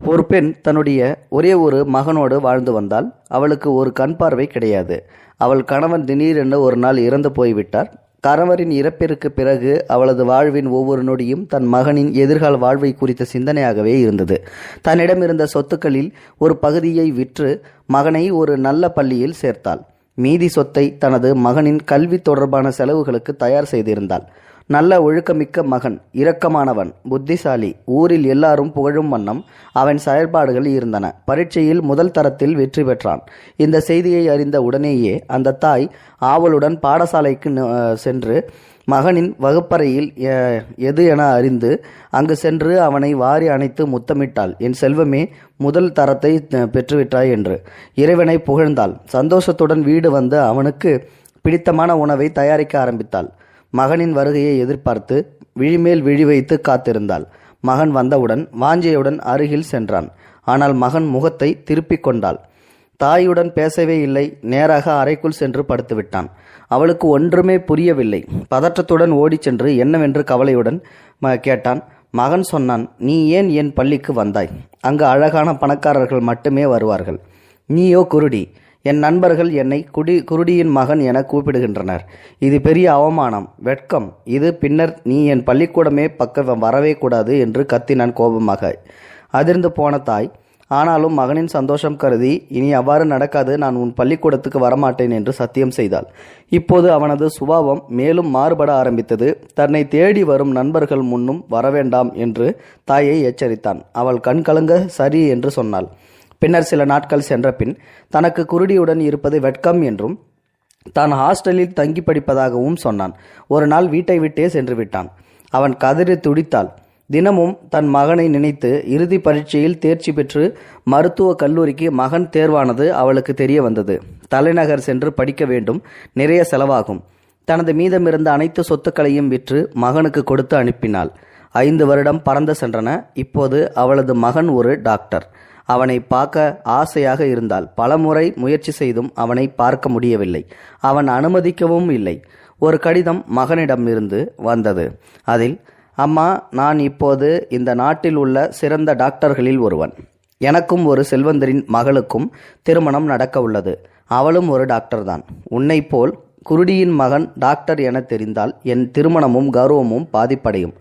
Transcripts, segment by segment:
ஒரு பெண் தன்னுடைய ஒரே ஒரு மகனோடு வாழ்ந்து வந்தால். அவளுக்கு ஒரு கண் பார்வை கிடையாது. அவள் கணவன் திடீரென்று ஒரு நாள் இறந்து போய்விட்டார். கணவரின் இறப்பிற்கு பிறகு அவளது வாழ்வின் ஒவ்வொரு நொடியும் தன் மகனின் எதிர்கால வாழ்வை குறித்த சிந்தனையாகவே இருந்தது. தன்னிடம் இருந்த சொத்துக்களில் ஒரு பகுதியை விற்று மகனை ஒரு நல்ல பள்ளியில் சேர்த்தாள். மீதி சொத்தை தனது மகனின் கல்வி தொடர்பான செலவுகளுக்கு தயார் செய்திருந்தாள். நல்ல ஒழுக்கமிக்க மகன், இரக்கமானவன், புத்திசாலி, ஊரில் எல்லாரும் புகழும் வண்ணம் அவன் செயல்பாடுகள் இருந்தன. பரீட்சையில் முதல் தரத்தில் வெற்றி பெற்றான். இந்த செய்தியை அறிந்த உடனேயே அந்த தாய் ஆவலுடன் பாடசாலைக்கு சென்று மகனின் வகுப்பறையில் எது என அறிந்து அங்கு சென்று அவனை வாரி அணைத்து முத்தமிட்டாள். என் செல்வமே, முதல் தரத்தை பெற்றுவிட்டாய் என்று இறைவனை புகழ்ந்தாள். சந்தோஷத்துடன் வீடு வந்து அவனுக்கு பிடித்தமான உணவை தயாரிக்க ஆரம்பித்தாள். மகனின் வருகையை எதிர்பார்த்து விழிமேல் விழி வைத்து காத்திருந்தாள். மகன் வந்தவுடன் வாஞ்சையுடன் அருகில் சென்றான். ஆனால் மகன் முகத்தை திருப்பிக் கொண்டாள். தாயுடன் பேசவே இல்லை. நேராக அறைக்குள் சென்று படுத்துவிட்டான். அவளுக்கு ஒன்றுமே புரியவில்லை. பதற்றத்துடன் ஓடிச் சென்று என்னவென்று கவலையுடன் கேட்டான். மகன் சொன்னான், நீ ஏன் என் பள்ளிக்கு வந்தாய்? அங்கு அழகான பணக்காரர்கள் மட்டுமே வருவார்கள். நீயோ குருடி. என் நண்பர்கள் என்னை குருடியின் மகன் என கூப்பிடுகின்றனர். இது பெரிய அவமானம், வெட்கம். இது பின்னர் நீ என் பள்ளிக்கூடமே பக்கம் வரவே கூடாது என்று கத்தினான் கோபமாக. அதிர்ந்து போன தாய் ஆனாலும் மகனின் சந்தோஷம் கருதி, இனி அவ்வாறு நடக்காது, நான் உன் பள்ளிக்கூடத்துக்கு வரமாட்டேன் என்று சத்தியம் செய்தாள். இப்போது அவனது சுபாவம் மேலும் மாறுபட ஆரம்பித்தது. தன்னை தேடி வரும் நண்பர்கள் முன்னும் வரவேண்டாம் என்று தாயை எச்சரித்தான். அவள் கண்கலங்க சரி என்று சொன்னாள். பின்னர் சில நாட்கள் சென்ற பின் தனக்கு குருடியுடன் இருப்பது வெட்கம் என்றும் தான் ஹாஸ்டலில் தங்கி படிப்பதாகவும் சொன்னான். ஒரு நாள் வீட்டை விட்டே சென்று விட்டான். அவன் கதறி துடித்தாள். தினமும் தன் மகனை நினைத்து இறுதி பரீட்சையில் தேர்ச்சி பெற்று மருத்துவ கல்லூரிக்கு மகன் தேர்வானது அவளுக்கு தெரிய வந்தது. தலைநகர் சென்று படிக்க வேண்டும், நிறைய செலவாகும். தனது மீதமிருந்த அனைத்து சொத்துக்களையும் விற்று மகனுக்கு கொடுத்து அனுப்பினாள். 5 வருடம் பறந்து சென்றன. இப்போது அவளது மகன் ஒரு டாக்டர். அவனை பார்க்க ஆசையாக இருந்தால் பலமுறை முயற்சி செய்தும் அவனை பார்க்க முடியவில்லை. அவன் அனுமதிக்கவும் இல்லை. ஒரு கடிதம் மகனிடமிருந்து வந்தது. அதில், அம்மா, நான் இப்போது இந்த நாட்டில் உள்ள சிறந்த டாக்டர்களில் ஒருவன். எனக்கும் ஒரு செல்வந்தரின் மகளுக்கும் திருமணம் நடக்க உள்ளது. அவளும் ஒரு டாக்டர் தான். உன்னை போல் குருடியின் மகன் டாக்டர் என தெரிந்தால் என் திருமணமும் கௌரவமும் பாதிப்படையும்.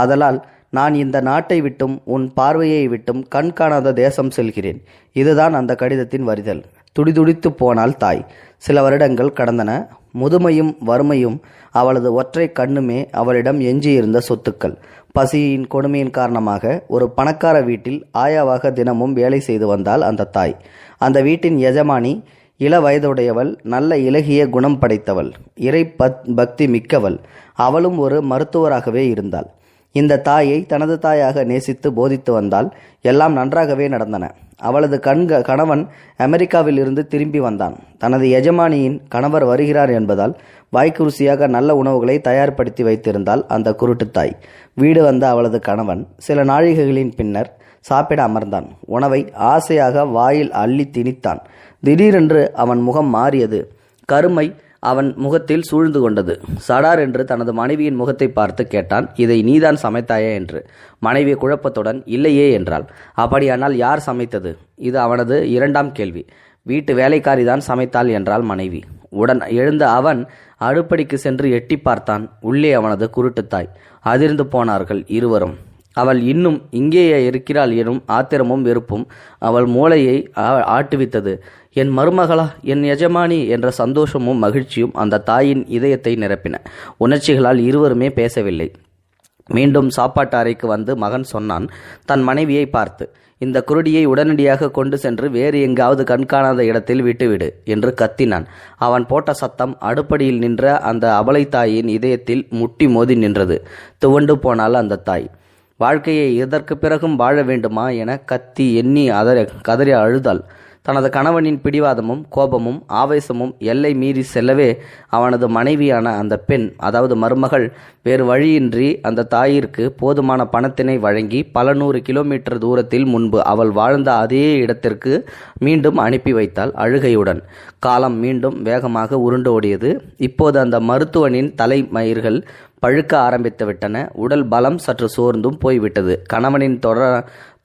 ஆதலால் நான் இந்த நாட்டை விட்டும் உன் பார்வையை விட்டும் கண் காணாத தேசம் செல்கிறேன். இதுதான் அந்த கடிதத்தின் வரிதல். துடிதுடித்து போனாள் தாய். சில வருடங்கள் கடந்தன. முதுமையும் வறுமையும் அவளது ஒற்றை கண்ணுமே அவளிடம் எஞ்சியிருந்த சொத்துக்கள். பசியின் கொடுமையின் காரணமாக ஒரு பணக்கார வீட்டில் ஆயாவாக தினமும் வேலை செய்து வந்தாள் அந்த தாய். அந்த வீட்டின் எஜமானி இள வயதுடையவள், நல்ல இலகிய குணம் படைத்தவள், இறை பக்தி மிக்கவள். அவளும் ஒரு மருத்துவராகவே இருந்தாள். இந்த தாயை தனது தாயாக நேசித்து போதித்து வந்தால் எல்லாம் நன்றாகவே நடந்தன. அவளது கணவன் அமெரிக்காவில் இருந்து திரும்பி வந்தான். தனது எஜமானியின் கணவர் வருகிறார் என்பதால் வாய்க்கு ருசியாக நல்ல உணவுகளை தயார்படுத்தி வைத்திருந்தாள் அந்த குருட்டு தாய். வீடு வந்த அவளது கணவன் சில நாழிகைகளின் பின்னர் சாப்பிட அமர்ந்தான். உணவை ஆசையாக வாயில் அள்ளி திணித்தான். திடீரென்று அவன் முகம் மாறியது. கருமை அவன் முகத்தில் சூழ்ந்து கொண்டது. சடார் என்று தனது மனைவியின் முகத்தை பார்த்து கேட்டான், இதை நீதான் சமைத்தாயே என்று. மனைவி குழப்பத்துடன் இல்லையே என்றாள். அப்படியானால் யார் சமைத்தது? இது அவனது 2ஆம் கேள்வி. வீட்டு வேலைக்காரிதான் சமைத்தாள் என்றாள் மனைவி. உடன் எழுந்த அவன் அடுப்படிக்கு சென்று எட்டி பார்த்தான். உள்ளே அவனது குருட்டுத்தாய். அதிர்ந்து போனார்கள் இருவரும். அவள் இன்னும் இங்கேயே இருக்கிறாள் எனும் ஆத்திரமும் வெறுப்பும் அவள் மூளையை ஆட்டுவித்தது. என் மருமகளா, என் எஜமானி என்ற சந்தோஷமும் மகிழ்ச்சியும் அந்த தாயின் இதயத்தை நிரப்பின. உணர்ச்சிகளால் இருவருமே பேசவில்லை. மீண்டும் சாப்பாட்டு அறைக்கு வந்து மகன் சொன்னான் தன் மனைவியை பார்த்து, இந்த குருடியை உடனடியாக கொண்டு சென்று வேறு எங்காவது கண்காணாத இடத்தில் விட்டுவிடு என்று கத்தினான். அவன் போட்ட சத்தம் அடுப்படியில் நின்ற அந்த அபலை தாயின் இதயத்தில் முட்டி மோதி நின்றது. துவண்டு போனாள் அந்த தாய். வாழ்க்கையை இதற்கு பிறகும் வாழ வேண்டுமா என கத்தி எண்ணி கதறி அழுதாள். தனது கணவனின் பிடிவாதமும் கோபமும் ஆவேசமும் எல்லை மீறி செல்லவே அவனது மனைவியான அந்த பெண், அதாவது மருமகள், வேறு வழியின்றி அந்த தாயிற்கு போதுமான பணத்தினை வழங்கி பல 100 கிலோமீட்டர் தூரத்தில் முன்பு அவள் வாழ்ந்த அதே இடத்திற்கு மீண்டும் அனுப்பி வைத்தாள் அழுகையுடன். காலம் மீண்டும் வேகமாக உருண்டு ஓடியது. இப்போது அந்த மருத்துவனின் தலைமயிர்கள் பழுக்க ஆரம்பித்து விட்டன. உடல் பலம் சற்று சோர்ந்தும் போய்விட்டது. கணவனின்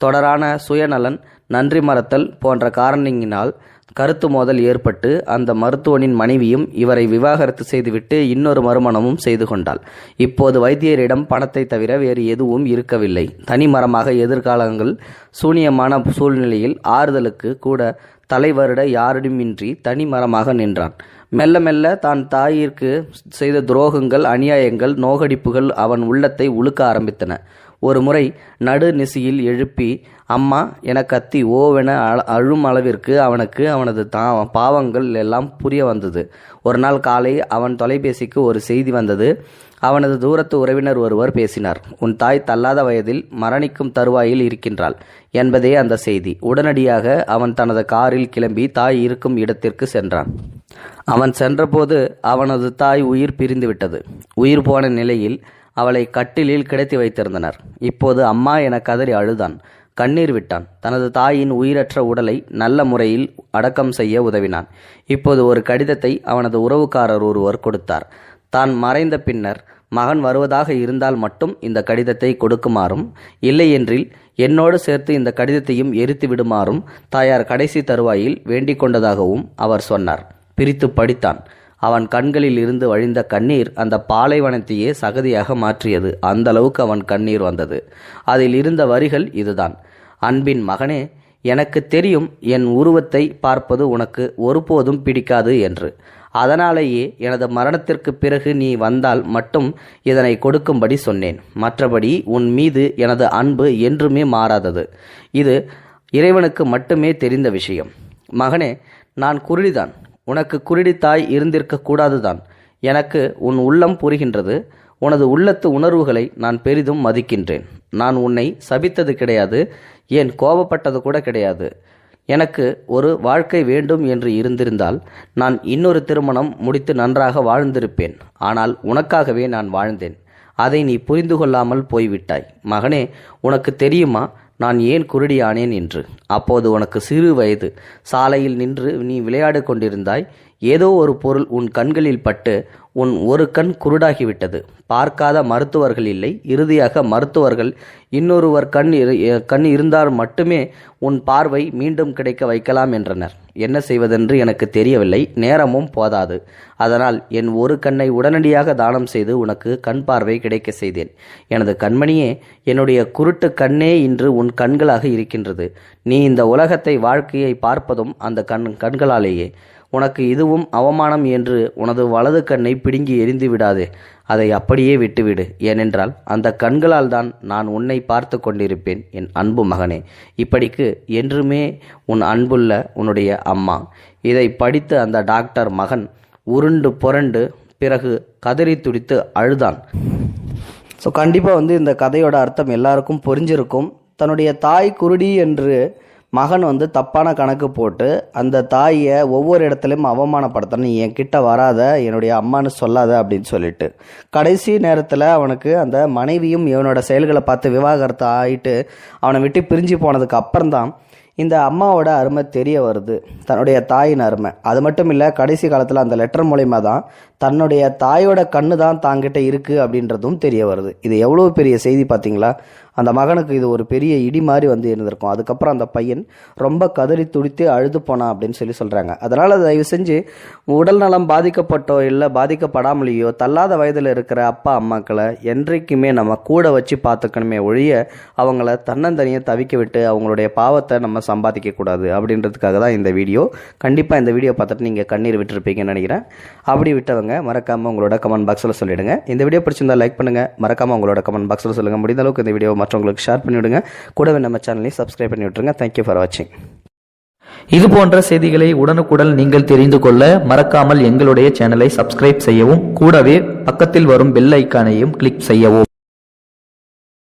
தொடரான சுயநலன், நன்றி மறத்தல் போன்ற காரணங்களினால் கருத்து மோதல் ஏற்பட்டு அந்த மருத்துவனின் மனைவியும் இவரை விவாகரத்து செய்துவிட்டு இன்னொரு மறுமணமும் செய்து கொண்டாள். இப்போது வைத்தியரிடம் பணத்தை தவிர வேறு எதுவும் இருக்கவில்லை. தனிமரமாக எதிர்காலங்கள் சூனியமான சூழ்நிலையில் ஆறுதலுக்கு கூட தலைவருட யாரிடமின்றி தனிமரமாக நின்றான். மெல்ல மெல்ல தான் தாயிற்கு செய்த துரோகங்கள், அநியாயங்கள், நோகடிப்புகள் அவன் உள்ளத்தை உழுக்க ஆரம்பித்தன. ஒரு முறை நடு நிசியில் எழுப்பி அம்மா என கத்தி ஓவென அழும் அளவிற்கு அவனுக்கு அவனது பாவங்கள் எல்லாம் புரிய வந்தது. ஒரு நாள் காலை அவன் தொலைபேசிக்கு ஒரு செய்தி வந்தது. அவனது தூரத்து உறவினர் ஒருவர் பேசினார். உன் தாய் தள்ளாத வயதில் மரணிக்கும் தருவாயில் இருக்கின்றாள் என்பதே அந்த செய்தி. உடனடியாக அவன் தனது காரில் கிளம்பி தாய் இருக்கும் இடத்திற்கு சென்றான். அவன் சென்றபோது அவனது தாய் உயிர் பிரிந்துவிட்டது. உயிர் போன நிலையில் அவளை கட்டிலில் கிடத்தி வைத்திருந்தனர். இப்போது அம்மா என கதறி அழுதான், கண்ணீர் விட்டான். தனது தாயின் உயிரற்ற உடலை நல்ல முறையில் அடக்கம் செய்ய உதவினான். இப்போது ஒரு கடிதத்தை அவனது உறவுக்காரர் ஒருவர் கொடுத்தார். தான் மறைந்த பின்னர் மகன் வருவதாக இருந்தால் மட்டும் இந்த கடிதத்தை கொடுக்குமாறும், இல்லையென்றில் என்னோடு சேர்த்து இந்த கடிதத்தையும் எரித்து விடுமாறும் தாயார் கடைசி தருவாயில் வேண்டிக் கொண்டதாகவும் அவர் சொன்னார். பிரித்து படித்தான். அவன் கண்களில் இருந்து வழிந்த கண்ணீர் அந்த பாலைவனத்தையே சகதியாக மாற்றியது. அந்த அளவுக்கு அவன் கண்ணீர் வந்தது. அதில் இருந்த வரிகள் இதுதான்: அன்பின் மகனே, எனக்கு தெரியும் என் உருவத்தை பார்ப்பது உனக்கு ஒருபோதும் பிடிக்காது என்று. அதனாலேயே எனது மரணத்திற்கு பிறகு நீ வந்தால் மட்டும் இதனை கொடுக்கும்படி சொன்னேன். மற்றபடி உன் மீது எனது அன்பு என்றுமே மாறாதது. இது இறைவனுக்கு மட்டுமே தெரிந்த விஷயம். மகனே, நான் குருடிதான். உனக்கு குருடி தாய் இருந்திருக்க கூடாதுதான். எனக்கு உன் உள்ளம் புரிகின்றது. உனது உள்ளத்து உணர்வுகளை நான் பெரிதும் மதிக்கின்றேன். நான் உன்னை சபித்தது கிடையாது, ஏன் கோபப்பட்டது கூட கிடையாது. எனக்கு ஒரு வாழ்க்கை வேண்டும் என்று இருந்திருந்தால் நான் இன்னொரு திருமணம் முடித்து நன்றாக வாழ்ந்திருப்பேன். ஆனால் உனக்காகவே நான் வாழ்ந்தேன். அதை நீ புரிந்து கொள்ளாமல் போய்விட்டாய். மகனே, உனக்கு தெரியுமா நான் ஏன் குருடியானேன் என்று? அப்போது உனக்கு சிறு வயது. சாலையில் நின்று நீ விளையாடு கொண்டிருந்தாய். ஏதோ ஒரு பொருள் உன் கண்களில் பட்டு உன் ஒரு கண் குருடாகிவிட்டது. பார்க்காத மருத்துவர்கள் இல்லை. இறுதியாக மருத்துவர்கள் இன்னொருவர் கண் இருந்தால் மட்டுமே உன் பார்வை மீண்டும் கிடைக்க வைக்கலாம் என்றனர். என்ன செய்வதென்று எனக்கு தெரியவில்லை. நேரமும் போதாது. அதனால் என் ஒரு கண்ணை உடனடியாக தானம் செய்து உனக்கு கண் பார்வை கிடைக்க செய்தேன். எனது கண்மணியே, என்னுடைய குருட்டு கண்ணே இன்று உன் கண்களாக இருக்கின்றது. நீ இந்த உலகத்தை, வாழ்க்கையை பார்ப்பதும் அந்த கண்களாலேயே. உனக்கு இதுவும் அவமானம் என்று உனது வலது கண்ணை பிடுங்கி எரிந்து விடாதே. அதை அப்படியே விட்டுவிடு. ஏனென்றால் அந்த கண்களால் தான் நான் உன்னை பார்த்து கொண்டிருப்பேன் என் அன்பு மகனே. இப்படிக்கு என்றுமே உன் அன்புள்ள உன்னுடைய அம்மா. இதை படித்து அந்த டாக்டர் மகன் உருண்டு புரண்டு பிறகு கதறி துடித்து அழுதான். ஸோ கண்டிப்பாக இந்த கதையோட அர்த்தம் எல்லாருக்கும் புரிஞ்சிருக்கும். தன்னுடைய தாய் குருடி என்று மகன் தப்பான கணக்கு போட்டு அந்த தாயை ஒவ்வொரு இடத்துலையும் அவமானப்படுத்தணும். நீ என்கிட்ட வராத, என்னுடைய அம்மானு சொல்லாத அப்படின்னு சொல்லிட்டு கடைசி நேரத்தில் அவனுக்கு அந்த மனைவியும் இவனோட செயல்களை பார்த்து விவாகரத்து ஆகிட்டு அவனை விட்டு பிரிஞ்சு போனதுக்கு அப்புறம்தான் இந்த அம்மாவோட அருமை தெரிய வருது, தன்னுடைய தாயின் அருமை. அது மட்டும் இல்லை, கடைசி காலத்தில் அந்த லெட்டர் மூலயமா தான் தன்னுடைய தாயோட கண்ணு தான் தாங்கிட்ட இருக்குது அப்படின்றதும் தெரிய வருது. இது எவ்வளோ பெரிய செய்தி பார்த்தீங்களா? அந்த மகனுக்கு இது ஒரு பெரிய இடி மாதிரி இருந்திருக்கும். அதுக்கப்புறம் அந்த பையன் ரொம்ப கதறி துடித்து அழுது போனான் அப்படின்னு சொல்கிறாங்க. அதனால் தயவு செஞ்சு உடல் நலம் பாதிக்கப்பட்டோ இல்லை பாதிக்கப்படாமலேயோ தள்ளாத வயதில் இருக்கிற அப்பா அம்மாக்களை என்றைக்குமே நம்ம கூட வச்சு பார்த்துக்கணுமே ஒழிய அவங்கள தன்னந்தனியாக தவிக்க விட்டு அவங்களுடைய பாவத்தை நம்ம சம்பாதிக்கக்கூடாது அப்படின்றதுக்காக தான் இந்த வீடியோ. கண்டிப்பாக இந்த வீடியோ பார்த்துட்டு நீங்கள் கண்ணீர் விட்டுருப்பீங்கன்னு நினைக்கிறேன். அப்படி விட்டவங்க மறக்காமல் உங்களோட கமெண்ட் பாக்ஸில் சொல்லிவிடுங்க. இந்த வீடியோ பிடிச்சிருந்தால் லைக் பண்ணுங்கள். மறக்காமல் உங்களோட கமெண்ட் பாக்ஸில் சொல்லுங்கள். முடிந்த அளவுக்கு இந்த வீடியோ மற்றவங்களுக்கு ஷேர் பண்ணிவிடுங்க. கூடவே நம்ம சேனலையும் சப்ஸ்கிரைப் பண்ணி விட்டுருங்க. தேங்க்யூ ஃபார் வாட்சிங். இது போன்ற செய்திகளை உடனுக்குடன் நீங்கள் தெரிந்து கொள்ள மறக்காமல் எங்களுடைய சேனலை சப்ஸ்கிரைப் செய்யவும், கூடவே பக்கத்தில் வரும் பெல் ஐக்கானையும் கிளிக் செய்யவும்.